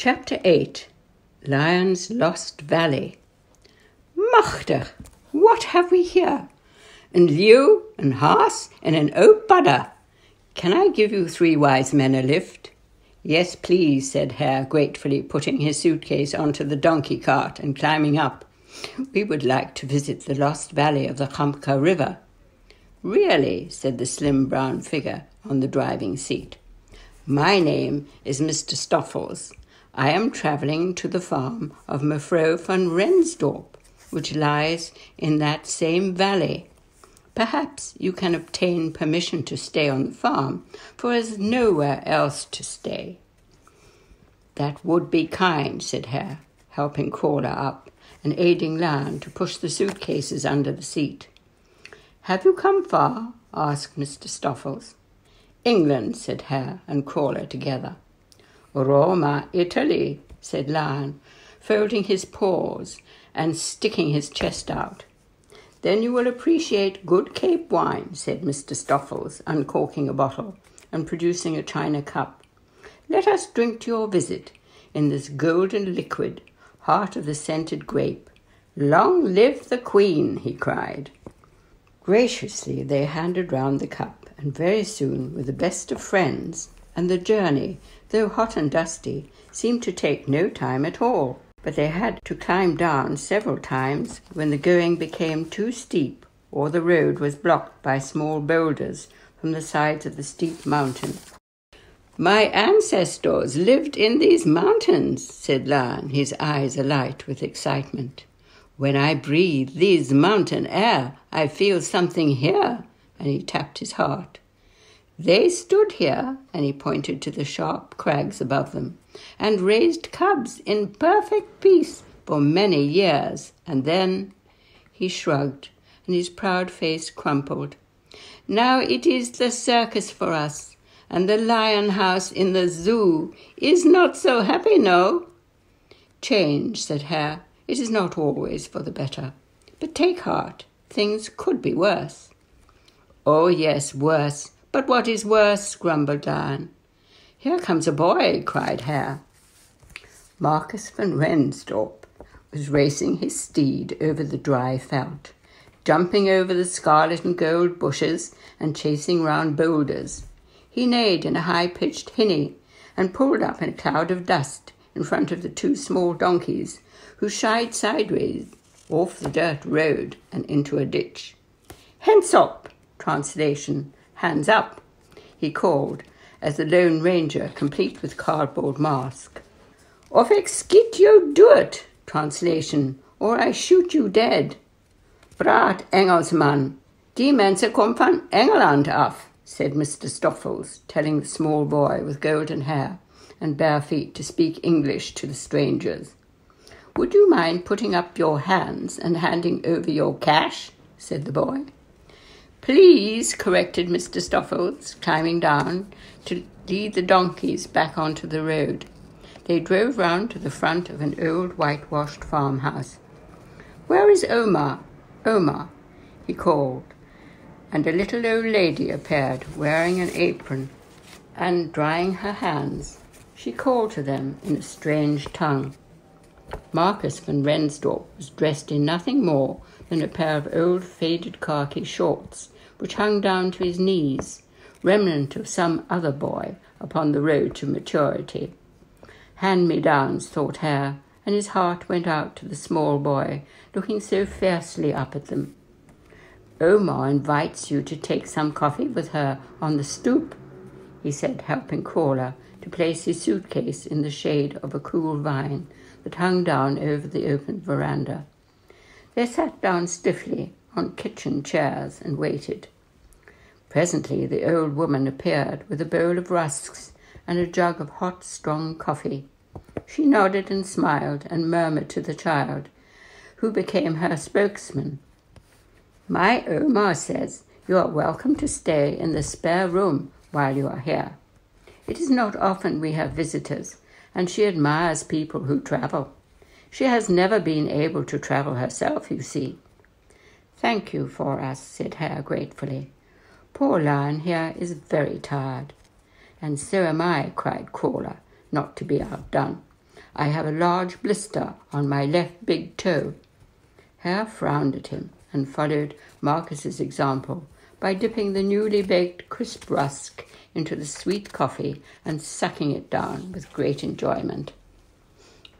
Chapter 8. Lion's Lost Valley. Machtig, what have we here? Een leeuw, een haas, and an oud padda. Can I give you 3 wise men a lift? Yes, please, said Hare gratefully, putting his suitcase onto the donkey cart and climbing up. We would like to visit the lost valley of the Khamka River. Really, said the slim brown figure on the driving seat. My name is Mr. Stoffels. I am travelling to the farm of Mevrouw van Rensdorp, which lies in that same valley. Perhaps you can obtain permission to stay on the farm, for there is nowhere else to stay. That would be kind, said Hare, helping Crawler up and aiding Lion to push the suitcases under the seat. Have you come far? Asked Mr. Stoffels. England, said Hare and Crawler together. Roma, Italy, said Lion, folding his paws and sticking his chest out. Then you will appreciate good Cape wine, said Mr. Stoffels, uncorking a bottle and producing a china cup. Let us drink to your visit in this golden liquid, heart of the scented grape. Long live the Queen, he cried. Graciously they handed round the cup, and very soon were the best of friends, and the journey, though hot and dusty, seemed to take no time at all. But they had to climb down several times when the going became too steep or the road was blocked by small boulders from the sides of the steep mountain. My ancestors lived in these mountains, said Lion, his eyes alight with excitement. When I breathe this mountain air, I feel something here, and he tapped his heart. They stood here, and he pointed to the sharp crags above them, and raised cubs in perfect peace for many years, and then he shrugged, and his proud face crumpled. Now it is the circus for us, and the lion house in the zoo is not so happy, no? Change, said Hare. It is not always for the better. But take heart, things could be worse. Oh, yes, worse. But what is worse? Grumbled Lion. Here comes a boy, cried Hare. Marcus van Rensdorp was racing his steed over the dry veldt, jumping over the scarlet and gold bushes and chasing round boulders. He neighed in a high-pitched hinny and pulled up in a cloud of dust in front of the 2 small donkeys, who shied sideways off the dirt road and into a ditch. Hands up! Translation, hands up, he called, as the Lone Ranger, complete with cardboard mask. Of ek skiet jou dood, translation, or I shoot you dead. Praat Engelsman, die mense kom van Engeland af, said Mr. Stoffels, telling the small boy with golden hair and bare feet to speak English to the strangers. Would you mind putting up your hands and handing over your cash? Said the boy. Please, corrected Mr. Stoffels, climbing down to lead the donkeys back onto the road. They drove round to the front of an old whitewashed farmhouse. Where is Omar? Omar, he called, and a little old lady appeared, wearing an apron and drying her hands. She called to them in a strange tongue. Marcus van Rensdorp was dressed in nothing more than a pair of old faded khaki shorts, which hung down to his knees, remnant of some other boy upon the road to maturity. Hand-me-downs, thought Hare, and his heart went out to the small boy, looking so fiercely up at them. Omar invites you to take some coffee with her on the stoop, he said, helping Crawler to place his suitcase in the shade of a cool vine that hung down over the open veranda. They sat down stiffly on kitchen chairs and waited. Presently the old woman appeared with a bowl of rusks and a jug of hot, strong coffee. She nodded and smiled and murmured to the child, who became her spokesman. My Omar says you are welcome to stay in the spare room while you are here. It is not often we have visitors, and she admires people who travel. She has never been able to travel herself, you see. Thank you for us, said Hare gratefully. Poor Lion here is very tired. And so am I, cried Crawler, not to be outdone. I have a large blister on my left big toe." Hare frowned at him and followed Marcus's example by dipping the newly baked crisp rusk into the sweet coffee and sucking it down with great enjoyment.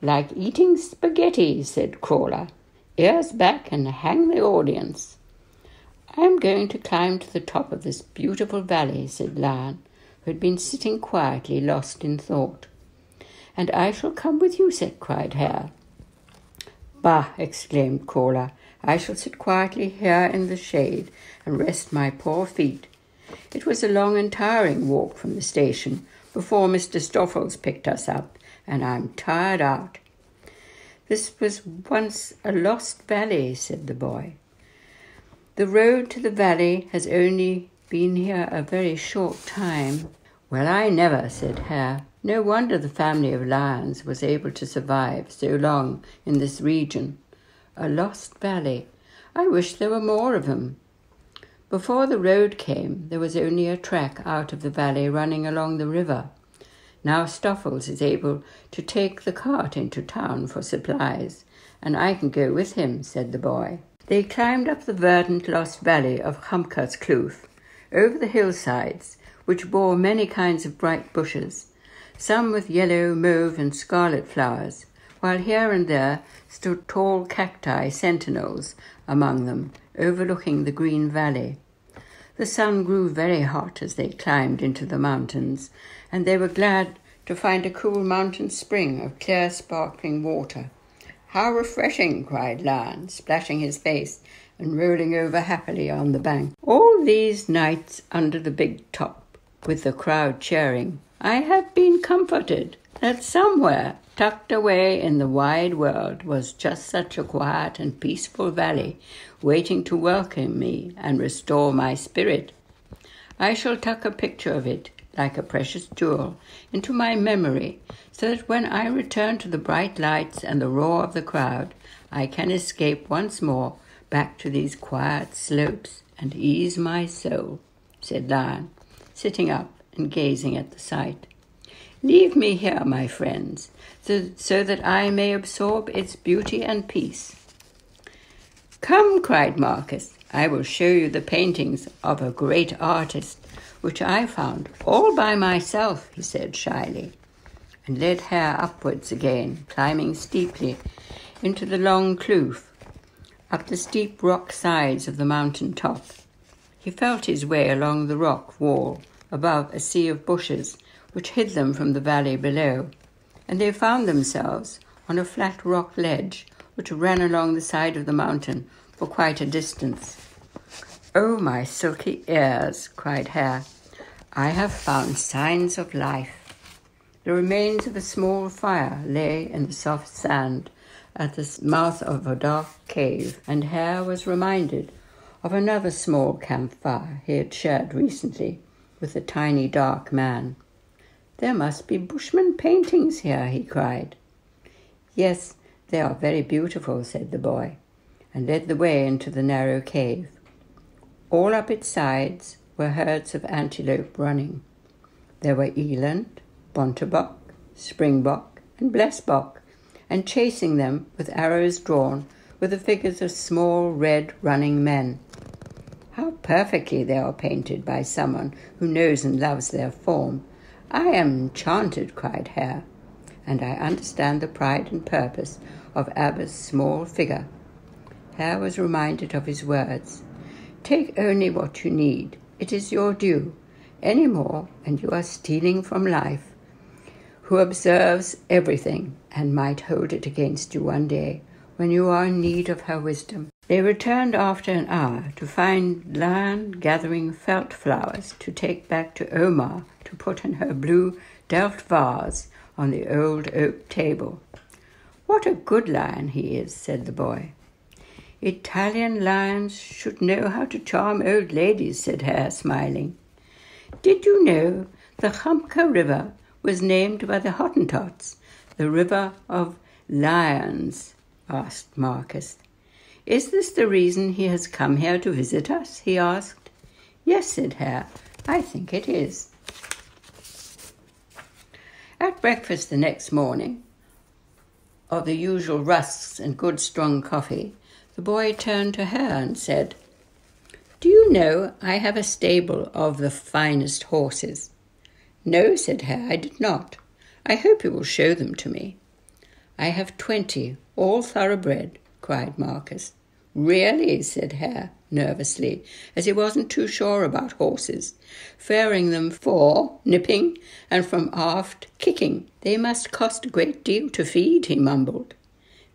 "Like eating spaghetti," said Crawler. "Ears back and hang the audience." "I am going to climb to the top of this beautiful valley," said Lion, who had been sitting quietly lost in thought. "And I shall come with you," cried Hare. "Bah!" exclaimed Crawler. "I shall sit quietly here in the shade and rest my poor feet. It was a long and tiring walk from the station before Mr. Stoffels picked us up, and I'm tired out." "This was once a lost valley," said the boy. "The road to the valley has only been here a very short time." "Well, I never," said Hare. "No wonder the family of lions was able to survive so long in this region. A lost valley. I wish there were more of them." Before the road came, there was only a track out of the valley running along the river. Now Stoffels is able to take the cart into town for supplies, and I can go with him," said the boy. They climbed up the verdant lost valley of Gamka's Kloof, over the hillsides, which bore many kinds of bright bushes, some with yellow, mauve, and scarlet flowers, while here and there stood tall cacti sentinels among them, overlooking the green valley. The sun grew very hot as they climbed into the mountains, and they were glad to find a cool mountain spring of clear, sparkling water. "How refreshing!" cried Lion, splashing his face and rolling over happily on the bank. "All these nights under the big top, with the crowd cheering, I have been comforted that somewhere, tucked away in the wide world, was just such a quiet and peaceful valley waiting to welcome me and restore my spirit. I shall tuck a picture of it, like a precious jewel, into my memory, so that when I return to the bright lights and the roar of the crowd, I can escape once more back to these quiet slopes and ease my soul," said Lion, sitting up and gazing at the sight. "Leave me here, my friends, so that I may absorb its beauty and peace." "Come," cried Marcus, "I will show you the paintings of a great artist, which I found all by myself," he said shyly, and led Hare upwards again, climbing steeply into the long kloof, up the steep rock sides of the mountain top. He felt his way along the rock wall above a sea of bushes which hid them from the valley below, and they found themselves on a flat rock ledge which ran along the side of the mountain for quite a distance. "Oh, my silky ears!" cried Hare. "I have found signs of life." The remains of a small fire lay in the soft sand at the mouth of a dark cave, and Hare was reminded of another small campfire he had shared recently with a tiny dark man. "There must be Bushman paintings here," he cried. "Yes, they are very beautiful," said the boy, and led the way into the narrow cave. All up its sides were herds of antelope running. There were eland, bontebok, springbok, and blesbok, and chasing them with arrows drawn were the figures of small red running men. "How perfectly they are painted by someone who knows and loves their form. I am enchanted," cried Hare, "and I understand the pride and purpose of Abba's small figure." Hare was reminded of his words. "Take only what you need. It is your due. Any more, and you are stealing from life, who observes everything and might hold it against you one day when you are in need of her wisdom." They returned after an hour to find Lion gathering felt flowers to take back to Omar to put in her blue Delft vase on the old oak table. "What a good lion he is," said the boy. "Italian lions should know how to charm old ladies," said Hare, smiling. "Did you know the Gamka River was named by the Hottentots, the River of Lions?" asked Marcus. "Is this the reason he has come here to visit us?" he asked. "Yes," said Hare, "I think it is." At breakfast the next morning, of the usual rusks and good strong coffee, the boy turned to Hare and said, "Do you know I have a stable of the finest horses?" "No," said Hare, "I did not. I hope you will show them to me." "I have 20, all thoroughbred," cried Marcus. "Really?" said Hare, nervously, as he wasn't too sure about horses, fearing them fore nipping and from aft kicking. "They must cost a great deal to feed," he mumbled.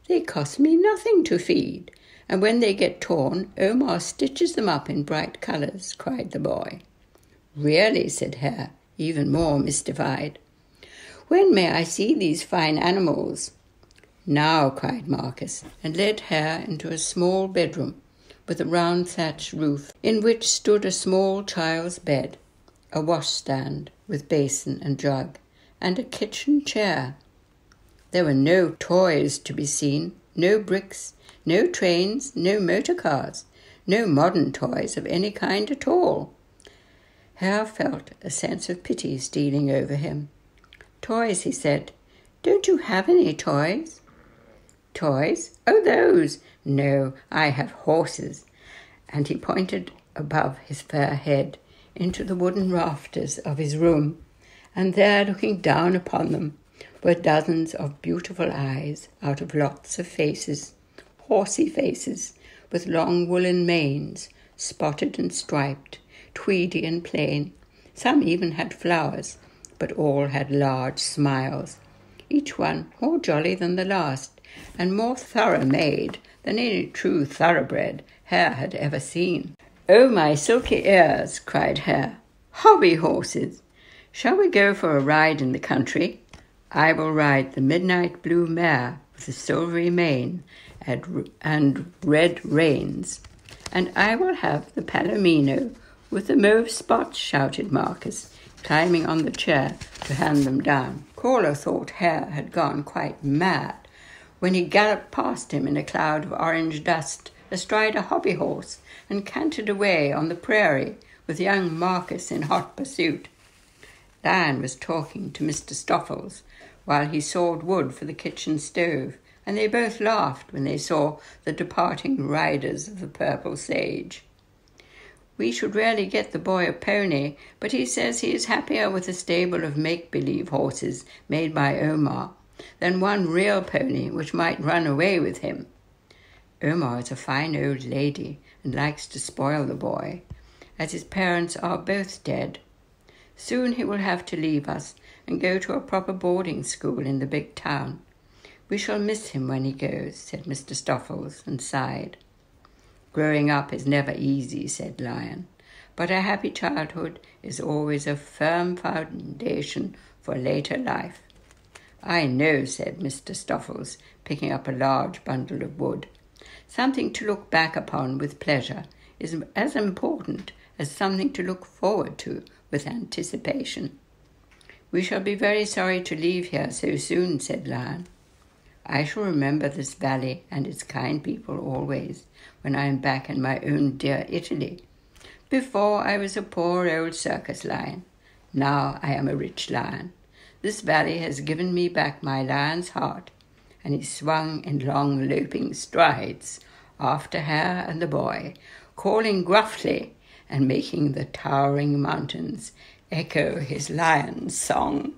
"They cost me nothing to feed, and when they get torn, Omar stitches them up in bright colours," cried the boy. "Really?" said Hare, even more mystified. "When may I see these fine animals?" "Now," cried Marcus, and led Hare into a small bedroom with a round thatched roof, in which stood a small child's bed, a washstand with basin and jug, and a kitchen chair. There were no toys to be seen, no bricks, no trains, no motor cars, no modern toys of any kind at all. Hare felt a sense of pity stealing over him. "Toys," he said. "Don't you have any toys?" "Toys? Oh, those! No, I have horses." And he pointed above his fair head into the wooden rafters of his room, and there, looking down upon them, were dozens of beautiful eyes out of lots of faces, horsey faces, with long woolen manes, spotted and striped, tweedy and plain. Some even had flowers, but all had large smiles, each one more jolly than the last, and more thorough made than any true thoroughbred Hare had ever seen. "Oh, my silky ears!" cried Hare. "Hobby horses! Shall we go for a ride in the country? I will ride the midnight blue mare with the silvery mane and red reins, and I will have the palomino with the mauve spots," shouted Marcus, climbing on the chair to hand them down. Caller thought Hare had gone quite mad when he galloped past him in a cloud of orange dust astride a hobby horse and cantered away on the prairie with young Marcus in hot pursuit. Lion was talking to Mr. Stoffels while he sawed wood for the kitchen stove, and they both laughed when they saw the departing riders of the Purple Sage. "We should really get the boy a pony, but he says he is happier with a stable of make-believe horses made by Omar than one real pony which might run away with him. Omar is a fine old lady and likes to spoil the boy, as his parents are both dead. Soon he will have to leave us and go to a proper boarding school in the big town. We shall miss him when he goes," said Mr. Stoffels, and sighed. "Growing up is never easy," said Lion, "but a happy childhood is always a firm foundation for later life." "I know," said Mr. Stoffels, picking up a large bundle of wood. "Something to look back upon with pleasure is as important as something to look forward to with anticipation." "We shall be very sorry to leave here so soon," said Lion. "I shall remember this valley and its kind people always when I am back in my own dear Italy. Before I was a poor old circus lion. Now I am a rich lion. This valley has given me back my lion's heart," and he swung in long loping strides after Hare and the boy, calling gruffly and making the towering mountains echo his lion's song.